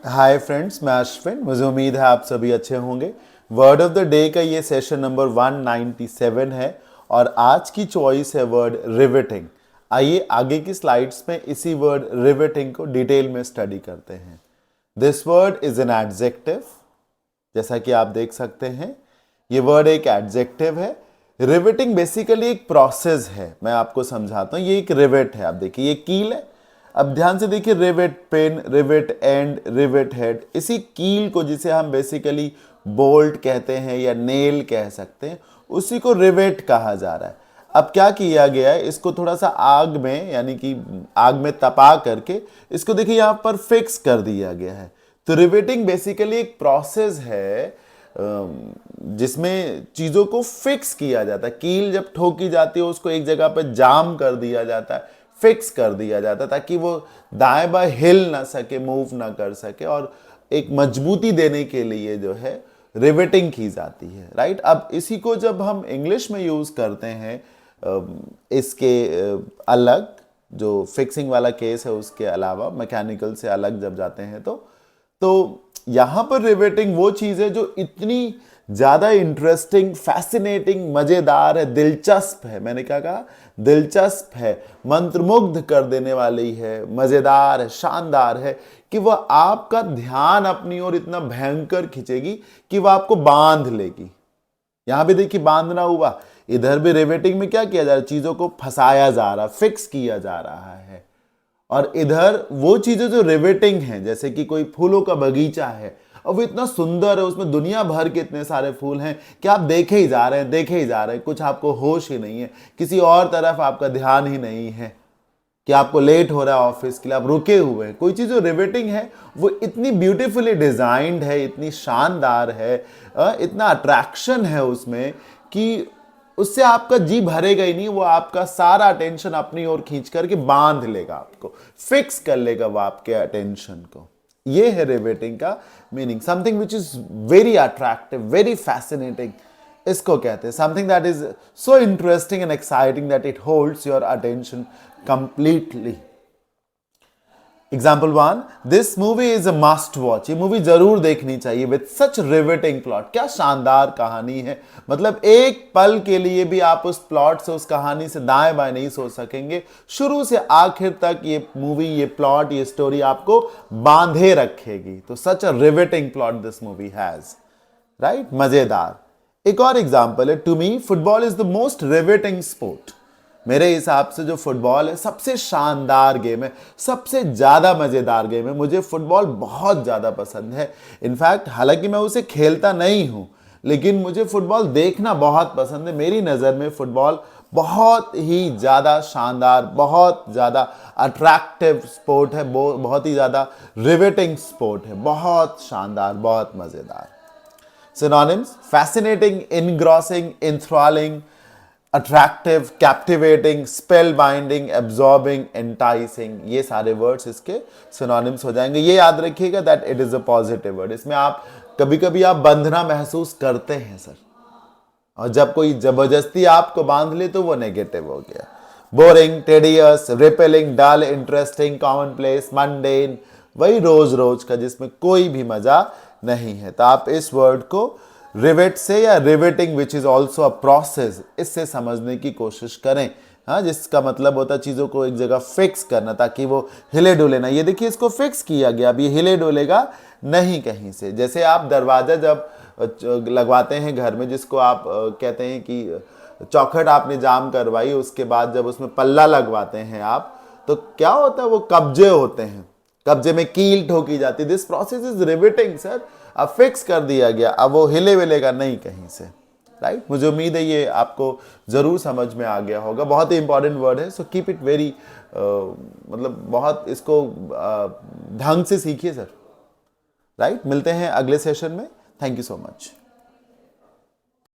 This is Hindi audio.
हाय फ्रेंड्स, मैं अश्विन। मुझे उम्मीद है आप सभी अच्छे होंगे। वर्ड ऑफ द डे का ये सेशन नंबर 197 है और आज की चॉइस है वर्ड रिवेटिंग। आइए आगे की स्लाइड्स में इसी वर्ड रिवेटिंग को डिटेल में स्टडी करते हैं। This word is an adjective. जैसा कि आप देख सकते हैं, ये वर्ड एक एडजेक्टिव है। रिवेटिंग बेसिकली एक प्रोसेस है। मैं आपको समझाता हूं। ये एक रिवेट है। आप देखिए, ये कील है। अब ध्यान से देखिए, rivet pin, rivet and, rivet head. इसी कील को, जिसे हम बेसिकली बोल्ट कहते हैं या नेल कह सकते हैं, उसी को रिवेट कहा जा रहा है। अब क्या किया गया है, इसको थोड़ा सा आग में, यानी कि आग में तपा करके इसको देखिए यहां पर फिक्स कर दिया गया है। तो रिवेटिंग बेसिकली एक प्रोसेस है जिसमें चीजों को फिक्स किया जाता है। कील जब ठोकी जाती है, उसको एक जगह पर जाम कर दिया जाता है, फिक्स कर दिया जाता है, ताकि वो दाएं बाएं हिल ना सके, मूव ना कर सके, और एक मजबूती देने के लिए जो है रिवेटिंग की जाती है। राइट। अब इसी को जब हम इंग्लिश में यूज करते हैं, इसके अलग जो फिक्सिंग वाला केस है उसके अलावा, मैकेनिकल से अलग जब जाते हैं, तो यहां पर रिवेटिंग वो चीज है जो इतनी ज्यादा इंटरेस्टिंग, फैसिनेटिंग, मजेदार है, दिलचस्प है। मैंने क्या कहा? दिलचस्प है, मंत्रमुग्ध कर देने वाली है, मजेदार है, शानदार है, कि वह आपका ध्यान अपनी ओर इतना भयंकर खींचेगी कि वह आपको बांध लेगी। यहां भी देखिए, बांधना हुआ। इधर भी रिवेटिंग में क्या किया जा रहा है? चीजों को फंसाया जा रहा, फिक्स किया जा रहा है। और इधर वो चीजें जो रिवेटिंग हैं, जैसे कि कोई फूलों का बगीचा है और वो इतना सुंदर है, उसमें दुनिया भर के इतने सारे फूल हैं कि आप देखे ही जा रहे हैं, देखे ही जा रहे हैं, कुछ आपको होश ही नहीं है, किसी और तरफ आपका ध्यान ही नहीं है, कि आपको लेट हो रहा है ऑफिस के लिए, आप रुके हुए हैं। कोई चीज जो रिवेटिंग है वो इतनी ब्यूटीफुली डिजाइंड है, इतनी शानदार है, इतना अट्रैक्शन है उसमें कि उससे आपका जी भरेगा ही नहीं। वो आपका सारा अटेंशन अपनी ओर खींच करके बांध लेगा, आपको फिक्स कर लेगा वो आपके अटेंशन को। ये है रिवेटिंग का meaning. Something which is very attractive, very fascinating, इसको कहते हैं। Something that is so interesting and exciting that it holds your attention completely. Example 1, this movie is a must watch. ये मूवी जरूर देखनी चाहिए। With such riveting plot. क्या शानदार कहानी है। मतलब एक पल के लिए भी आप उस प्लॉट से, उस कहानी से दाएं बाएं नहीं सोच सकेंगे। शुरू से आखिर तक ये मूवी, ये प्लॉट, ये स्टोरी आपको बांधे रखेगी। तो such a riveting plot this movie has. Right, मजेदार। एक और एग्जाम्पल है, to me football is the most riveting sport. मेरे हिसाब से जो फुटबॉल है सबसे शानदार गेम है, सबसे ज्यादा मजेदार गेम है। मुझे फुटबॉल बहुत ज्यादा पसंद है। इनफैक्ट हालांकि मैं उसे खेलता नहीं हूं, लेकिन मुझे फुटबॉल देखना बहुत पसंद है। मेरी नजर में फुटबॉल बहुत ही ज्यादा शानदार, बहुत ज्यादा अट्रैक्टिव स्पोर्ट है, बहुत ही ज्यादा रिवेटिंग स्पोर्ट है, बहुत शानदार, बहुत मजेदार। Synonyms: fascinating, engrossing, enthralling, attractive, captivating, spellbinding, absorbing, enticing. ये सारे वर्ड्स इसके सिनोनिम्स हो जाएंगे। ये याद रखिएगा that it is a positive word. इसमें आप कभी कभी आप बंधना महसूस करते हैं सर, और जब कोई जबरदस्ती आपको बांध ले तो वो नेगेटिव हो गया। बोरिंग, टेडियस, रिपेलिंग, डल, इंटरेस्टिंग, कॉमनप्लेस, मंडेन, वही रोज रोज का जिसमें कोई भी मजा नहीं है। तो आप इस वर्ड को रिवेट से, या riveting which is also a process, इससे समझने की कोशिश करें। हाँ, जिसका मतलब होता है चीजों को एक जगह फिक्स करना, ताकि वो हिले डुले ना। ये देखिए, इसको फिक्स किया गया, अब ये हिले डुलेगा नहीं कहीं से। जैसे आप दरवाजा जब लगवाते हैं घर में, जिसको आप कहते हैं कि चौखट आपने जाम करवाई, उसके बाद जब उसमें पल्ला लगवाते हैं आप, तो क्या होता है? वो कब्जे होते हैं, कब्जे में कील ठोकी जाती है। This process is riveting sir. अब फिक्स कर दिया गया, अब वो हिले विलेगा नहीं कहीं से। राइट। मुझे उम्मीद है ये आपको जरूर समझ में आ गया होगा। बहुत ही इंपॉर्टेंट वर्ड है, सो कीप इट वेरी, मतलब बहुत इसको ढंग से सीखिए सर। राइट। मिलते हैं अगले सेशन में। Thank you so much.